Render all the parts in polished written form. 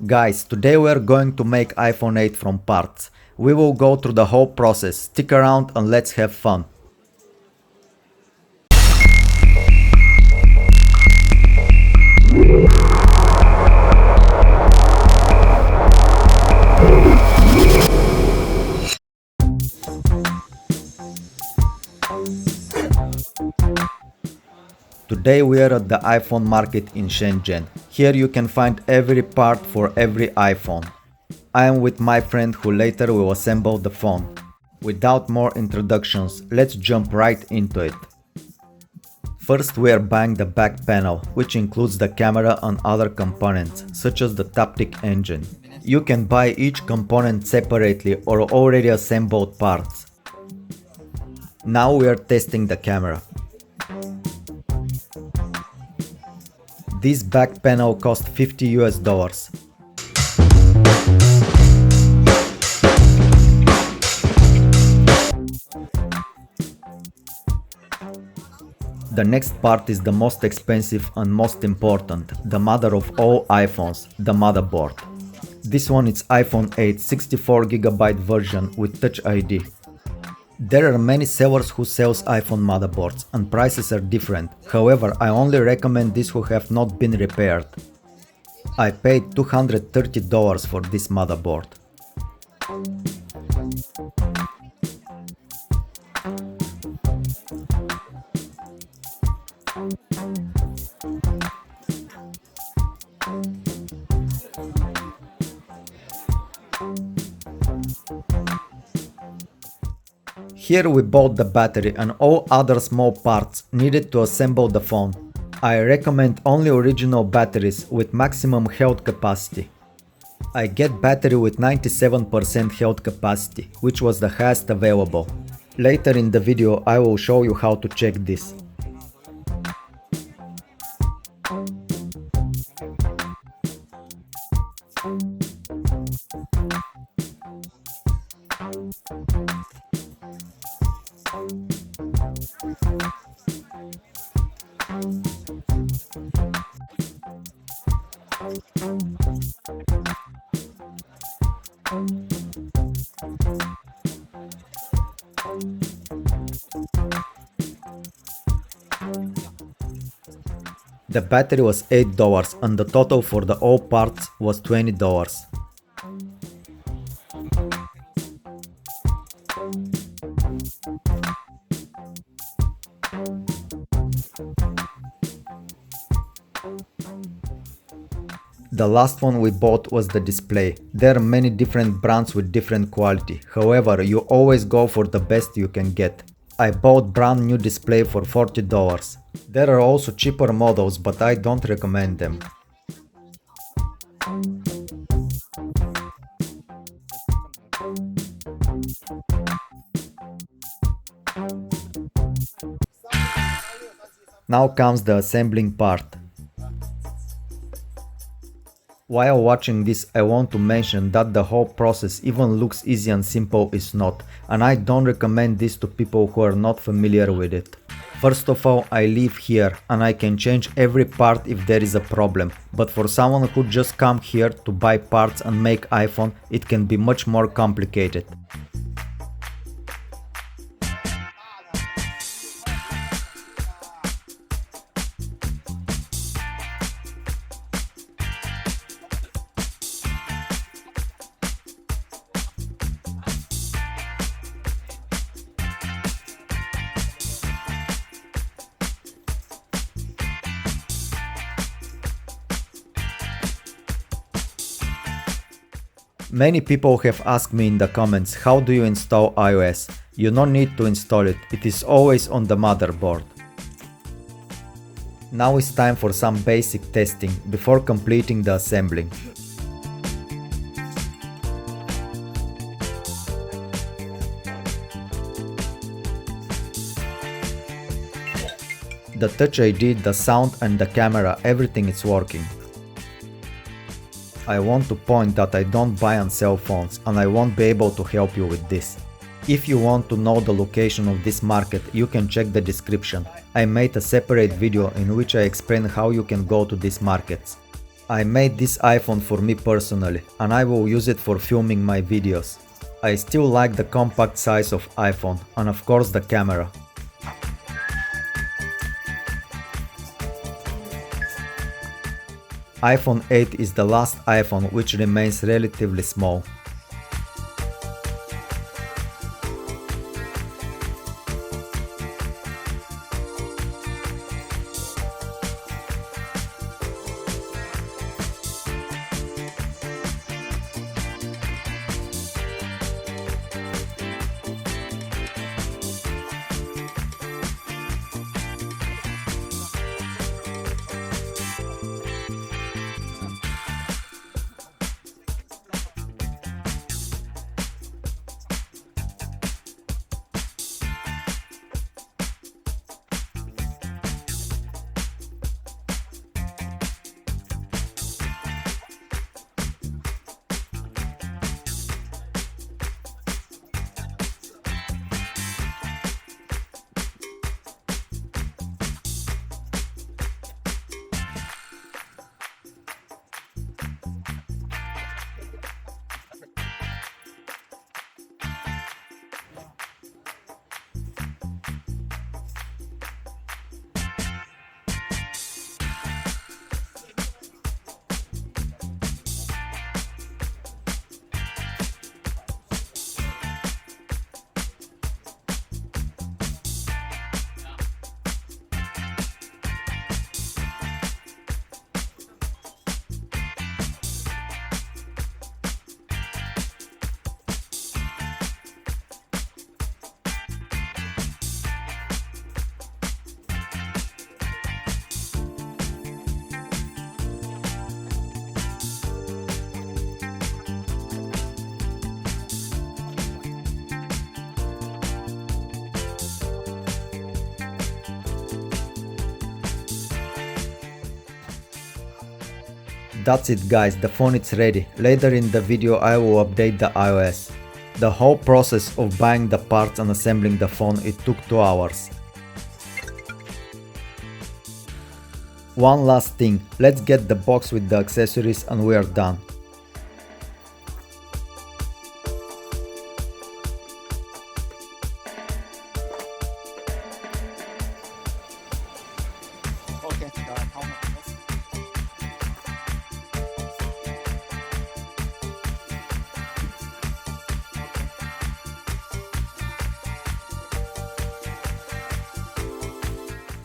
Guys, today we are going to make iPhone 8 from parts. We will go through the whole process. Stick around and let's have fun. Today we are at the iPhone market in Shenzhen. Here you can find every part for every iPhone. I am with my friend who later will assemble the phone. Without more introductions, let's jump right into it. First we are buying the back panel, which includes the camera and other components, such as the Taptic engine. You can buy each component separately or already assembled parts. Now we are testing the camera. This back panel cost $50 US. The next part is the most expensive and most important, the mother of all iPhones, the motherboard. This one is iPhone 8 64GB version with Touch ID. There are many sellers who sells iPhone motherboards and prices are different, however I only recommend these who have not been repaired. I paid $230 for this motherboard. Here we bought the battery and all other small parts needed to assemble the phone. I recommend only original batteries with maximum held capacity. I get battery with 97% held capacity, which was the highest available. Later in the video I will show you how to check this. The battery was $8 and the total for the all parts was $20. The last one we bought was the display. There are many different brands with different quality, however you always go for the best you can get. I bought brand new display for $40. There are also cheaper models, but I don't recommend them. Now comes the assembling part. While watching this, I want to mention that the whole process, even looks easy and simple, is not, and I don't recommend this to people who are not familiar with it. First of all, I live here and I can change every part if there is a problem, but for someone who just come here to buy parts and make iPhone, it can be much more complicated. Many people have asked me in the comments, how do you install iOS? You don't need to install it, it is always on the motherboard. Now it's time for some basic testing before completing the assembling. The Touch ID, the sound and the camera, everything is working. I want to point that I don't buy and sell phones and I won't be able to help you with this. If you want to know the location of this market, you can check the description. I made a separate video in which I explain how you can go to these markets. I made this iPhone for me personally, and I will use it for filming my videos. I still like the compact size of iPhone, and of course the camera. iPhone 8 is the last iPhone which remains relatively small. That's it guys, the phone is ready. Later in the video I will update the iOS. The whole process of buying the parts and assembling the phone, it took 2 hours. One last thing, let's get the box with the accessories and we are done.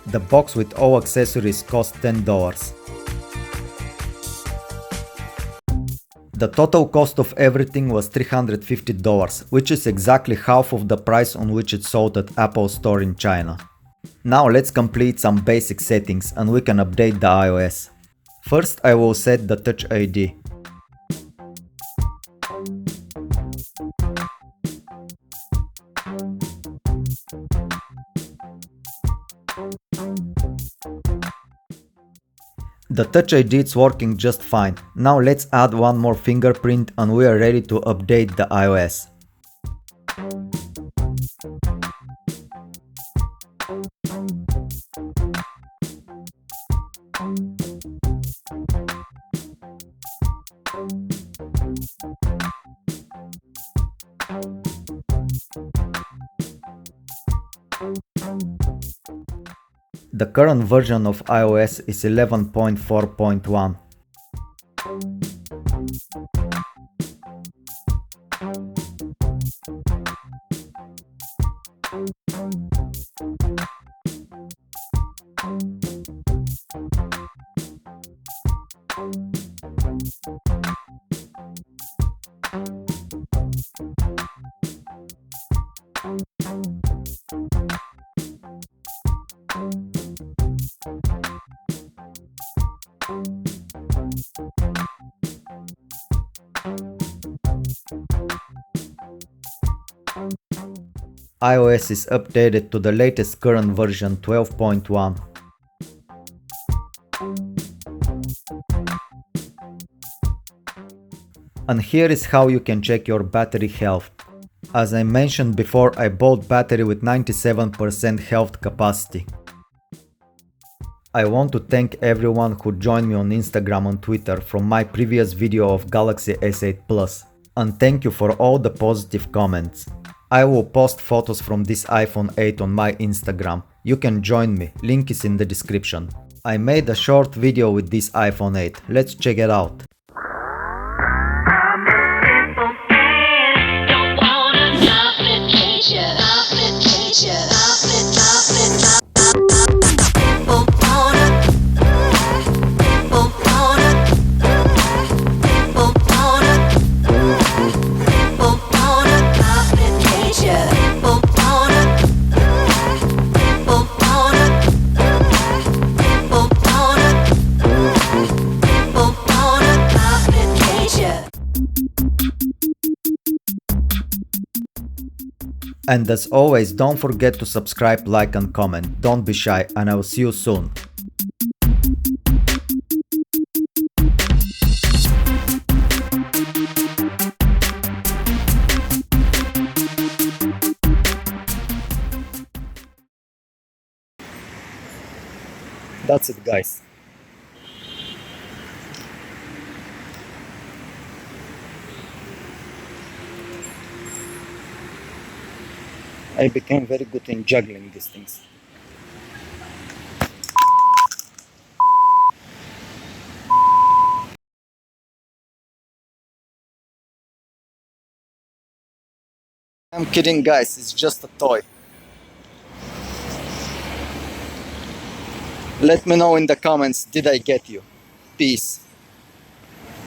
The box with all accessories cost $10. The total cost of everything was $350, which is exactly half of the price on which it sold at Apple Store in China. Now let's complete some basic settings and we can update the iOS. First I will set the Touch ID. The Touch ID is working just fine. Now let's add one more fingerprint and we are ready to update the iOS. The current version of iOS is 11.4.1. iOS is updated to the latest current version 12.1. And here is how you can check your battery health. As I mentioned before, I bought battery with 97% health capacity. I want to thank everyone who joined me on Instagram and Twitter from my previous video of Galaxy S8 Plus, and thank you for all the positive comments. I will post photos from this iPhone 8 on my Instagram. You can join me, link is in the description. I made a short video with this iPhone 8, let's check it out. And as always, don't forget to subscribe, like and comment. Don't be shy, and I will see you soon. That's it, guys. I became very good in juggling these things. I'm kidding, guys, it's just a toy. Let me know in the comments, did I get you? Peace.